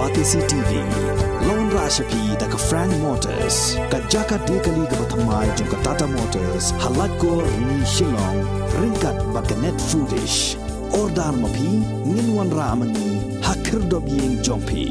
Batisi TV, Lone Rashapi da ka Frank Motors, ka Jaka Dekali ka Bathamai jong ka Tata Motors, Halat ko ni Shillong, ringkat ba ka Net Foodish, Ordar Mapi, Ninwan Ramani, Hakir Dobiyeng Jongpi.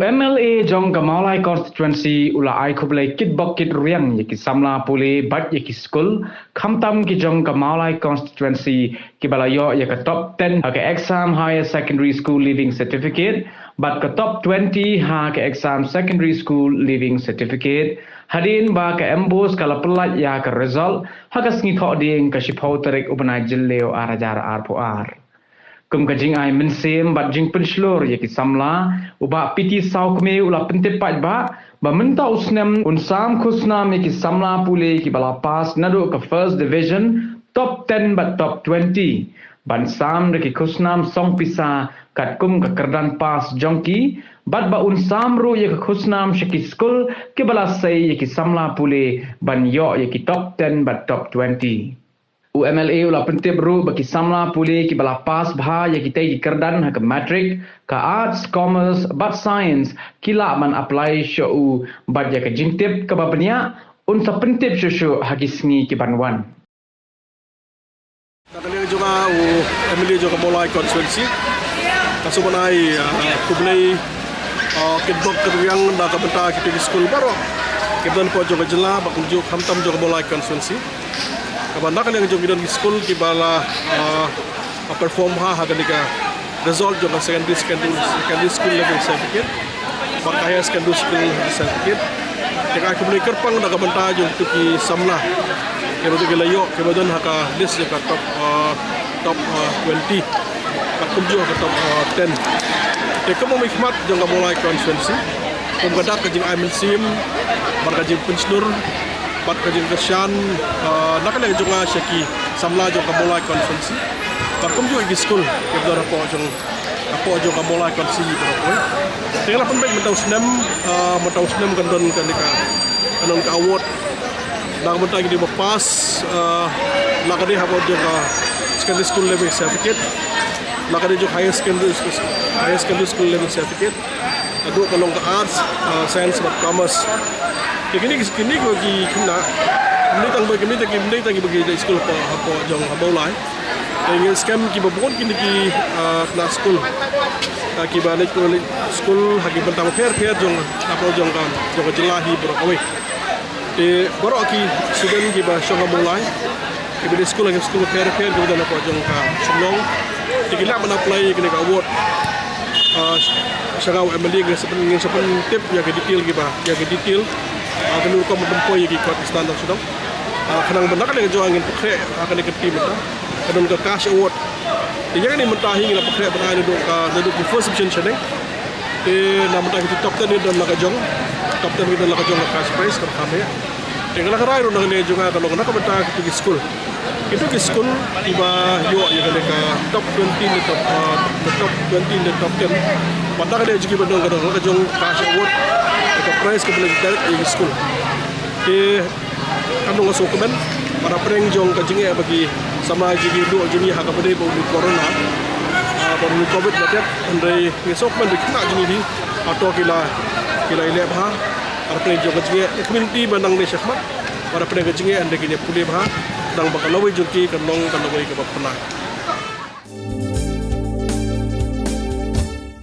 MLA jong Gamalai constituency ula ai khoblai kit bok kit riang yaki samla pule bat yaki school khamtam ki jong Gamalai constituency ki balayo yaka top 10 ha ka exam higher secondary school leaving certificate bat ka top 20 ha ka exam secondary school leaving certificate hadin ba ka embos kala pelat ya ka result ha ka sngi tho ding ka shipau tarik ubanai jilleo arajar arpoar kum kajing ai mensem bat jing penslor yaki samla uba piti sau kme ula pentepat ba menta usnem unsam khusnam yaki samla pule ki bala pass nadu ka first division top 10 bat top 20 ban sam de ki khusnam song pisa kat kum ka kerdan pass jongki bat ba unsam ru yaki khusnam shaki school ki bala sai yaki samla pule ban yo yaki top 10 bat top 20 UMLA ula pentip ru bagi samla puli ki bala pas bha ya kita ki kerdan ha ke matric ka arts commerce but science kila man apply show bad ya ke jintip ke babnya un sa pentip shu ha ki sngi ki banwan Kali juga UMLA juga mulai constituency kasubanai kublai kidbok yang da ka benta kita di school baru kita po juga jela bakun juk hamtam juga mulai constituency Kabandakan yang jom di school kibala perform ha haga result jom secondary school level certificate makaya secondary school certificate jika aku beli kerpang dah kabanta jom tu ki samla kira tu gelayo kemudian haka list jika top 20 aku jom ke top 10 jika mau hikmat jom mulai constituency kemudian kajing amil sim berkajing penslur bat kajing kesyan nakal yang juga syaki samla jong kamulai konferensi barkum juga di school kita rapo jong kamulai konferensi berapa tinggal pun baik mentau senam kandon kanika kanon ka award nak mentang di pas nakade habo jong secondary school level certificate nakade jong higher secondary school level certificate adu kalong ka arts science but commerce kini ko gi kina ni tang bagi di school apa jong habolai dengan scam ki babon kini ki na school ki balik school hagi bentang fair jong apa jong kan jong jelahi bro awe de baro ki student ki ba shong habolai ki balik school fair ko dan apa jong ka semlong dikila mana apply kini ka award syarau MLA ngin sepen tip ya ke detail ki ba ya ke detail kanu ko mempoy gi ko standar sudah kanang benak ada jo angin pekre akan ikut tim ta kadon ka cash award dia ni mentahi ngila pekre berani do ka do first division chane na mentahi top 10 dan la ka jong top 10 dan la ka jong cash prize ka kame tinggal ka rai ro na ne jonga ka na ka benta ki school itu ke school tiba yo ya ka top 20 ni top 20 ni top 10 pada ka juga bedong ka jong cash award ka prize ka beli direct di school kanu ngaso komen para preng jong ka jinge bagi sama jigi do jini ha ka bade bo corona baru covid batet andai ngesok man dikna jini di atau kila ile bha para preng jong ka jinge community bandang de syahmat para preng ka jinge andai kini pulih bha dang bakalawi jongki kanong kanawai ka pernah